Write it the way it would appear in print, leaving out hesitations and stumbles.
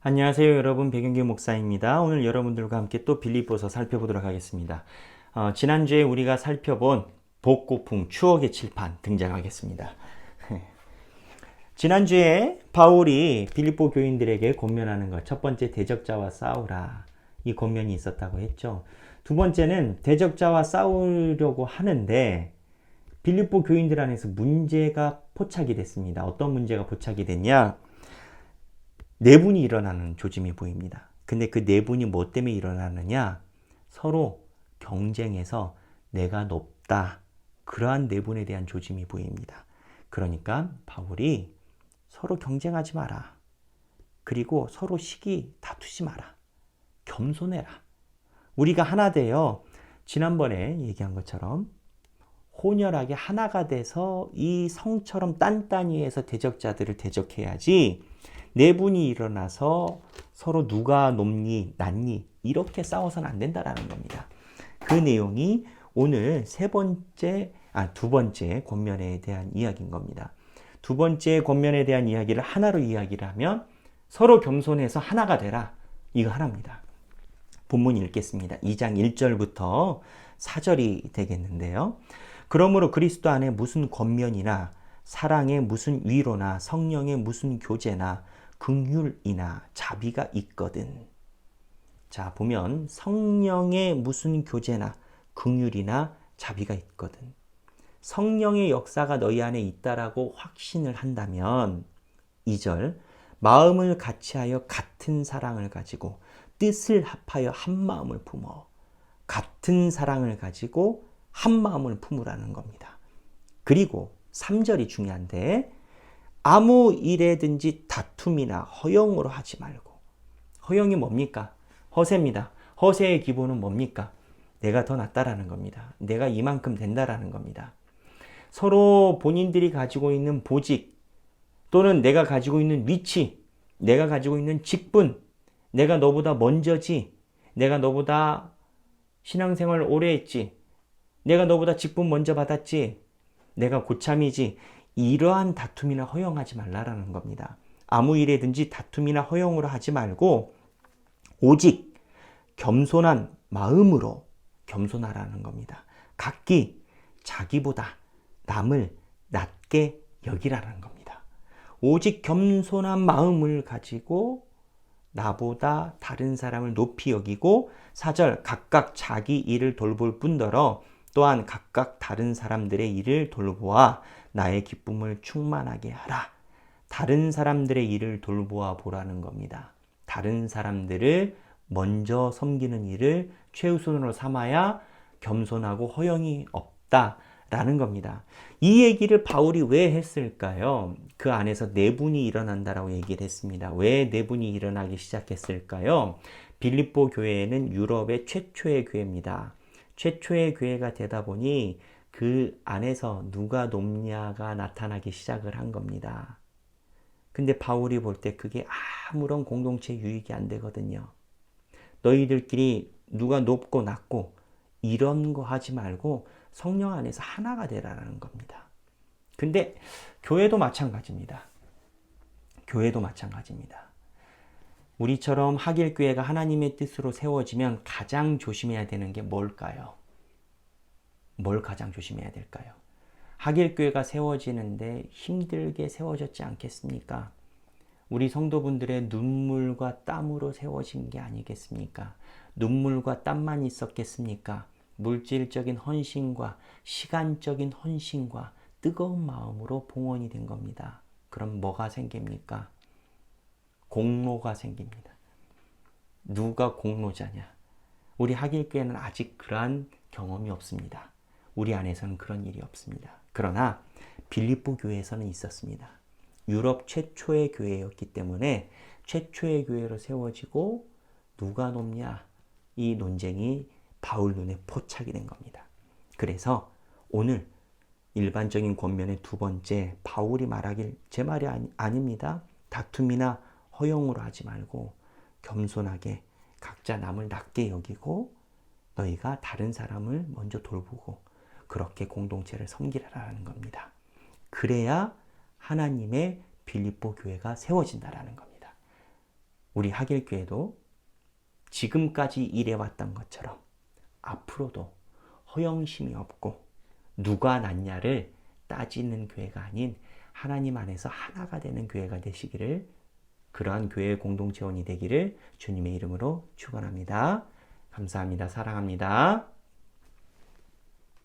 안녕하세요 여러분, 백영규 목사입니다. 오늘 여러분들과 함께 또 빌립보서 살펴보도록 하겠습니다. 지난주에 우리가 살펴본 복고풍 추억의 칠판 등장하겠습니다. 지난주에 바울이 빌립보 교인들에게 권면하는 것, 첫 번째 대적자와 싸우라, 이 권면이 있었다고 했죠. 두 번째는 대적자와 싸우려고 하는데 빌립보 교인들 안에서 문제가 포착이 됐습니다. 어떤 문제가 포착이 됐냐? 내분이 일어나는 조짐이 보입니다. 근데 그 내분이 뭐 때문에 일어나느냐? 서로 경쟁해서 내가 높다, 그러한 내분에 대한 조짐이 보입니다. 그러니까 바울이 서로 경쟁하지 마라. 그리고 서로 시기 다투지 마라. 겸손해라. 우리가 하나 되어 지난번에 얘기한 것처럼 혼혈하게 하나가 돼서 이 성처럼 단단히 해서 대적자들을 대적해야지, 내분이 일어나서 서로 누가 높니 낮니 이렇게 싸워서는 안 된다라는 겁니다. 그 내용이 오늘 두 번째 권면에 대한 이야기인 겁니다. 두 번째 권면에 대한 이야기를 하나로 이야기를 하면 서로 겸손해서 하나가 되라, 이거 하나입니다. 본문 읽겠습니다. 2장 1절부터 4절이 되겠는데요. 그러므로 그리스도 안에 무슨 권면이나 사랑에 무슨 위로나 성령의 무슨 교제나 긍휼이나 자비가 있거든. 자, 보면 성령의 무슨 교제나 긍휼이나 자비가 있거든. 성령의 역사가 너희 안에 있다라고 확신을 한다면 2절, 마음을 같이하여 같은 사랑을 가지고 뜻을 합하여 한 마음을 품어. 같은 사랑을 가지고 한 마음을 품으라는 겁니다. 그리고 3절이 중요한데, 아무 일에든지 다툼이나 허영으로 하지 말고. 허영이 뭡니까? 허세입니다. 허세의 기본은 뭡니까? 내가 더 낫다라는 겁니다. 내가 이만큼 된다라는 겁니다. 서로 본인들이 가지고 있는 보직, 또는 내가 가지고 있는 위치, 내가 가지고 있는 직분, 내가 너보다 먼저지, 내가 너보다 신앙생활 오래 했지, 내가 너보다 직분 먼저 받았지, 내가 고참이지, 이러한 다툼이나 허영하지 말라라는 겁니다. 아무 일에든지 다툼이나 허영으로 하지 말고 오직 겸손한 마음으로 겸손하라는 겁니다. 각기 자기보다 남을 낮게 여기라는 겁니다. 오직 겸손한 마음을 가지고 나보다 다른 사람을 높이 여기고, 4절, 각각 자기 일을 돌볼 뿐더러 또한 각각 다른 사람들의 일을 돌보아 나의 기쁨을 충만하게 하라. 다른 사람들의 일을 돌보아 보라는 겁니다. 다른 사람들을 먼저 섬기는 일을 최우선으로 삼아야 겸손하고 허영이 없다라는 겁니다. 이 얘기를 바울이 왜 했을까요? 그 안에서 내분이 일어난다라고 얘기를 했습니다. 왜 내분이 일어나기 시작했을까요? 빌립보 교회는 유럽의 최초의 교회입니다. 최초의 교회가 되다 보니 그 안에서 누가 높냐가 나타나기 시작을 한 겁니다. 근데 바울이 볼 때 그게 아무런 공동체 유익이 안 되거든요. 너희들끼리 누가 높고 낮고 이런 거 하지 말고 성령 안에서 하나가 되라는 겁니다. 근데 교회도 마찬가지입니다. 교회도 마찬가지입니다. 우리처럼 하길교회가 하나님의 뜻으로 세워지면 가장 조심해야 되는 게 뭘까요? 뭘 가장 조심해야 될까요? 하길교회가 세워지는데 힘들게 세워졌지 않겠습니까? 우리 성도분들의 눈물과 땀으로 세워진 게 아니겠습니까? 눈물과 땀만 있었겠습니까? 물질적인 헌신과 시간적인 헌신과 뜨거운 마음으로 봉헌이 된 겁니다. 그럼 뭐가 생깁니까? 공로가 생깁니다. 누가 공로자냐? 우리 하길교회는 아직 그러한 경험이 없습니다. 우리 안에서는 그런 일이 없습니다. 그러나 빌립보 교회에서는 있었습니다. 유럽 최초의 교회였기 때문에 최초의 교회로 세워지고 누가 높냐, 이 논쟁이 바울 눈에 포착이 된 겁니다. 그래서 오늘 일반적인 권면의 두 번째, 바울이 말하길, 제 말이 아닙니다. 다툼이나 허용으로 하지 말고 겸손하게 각자 남을 낮게 여기고 너희가 다른 사람을 먼저 돌보고 그렇게 공동체를 섬기라는 겁니다. 그래야 하나님의 빌립보 교회가 세워진다라는 겁니다. 우리 하길교회도 지금까지 일해왔던 것처럼 앞으로도 허영심이 없고 누가 낫냐를 따지는 교회가 아닌 하나님 안에서 하나가 되는 교회가 되시기를, 그러한 교회의 공동체원이 되기를 주님의 이름으로 축원합니다. 감사합니다. 사랑합니다.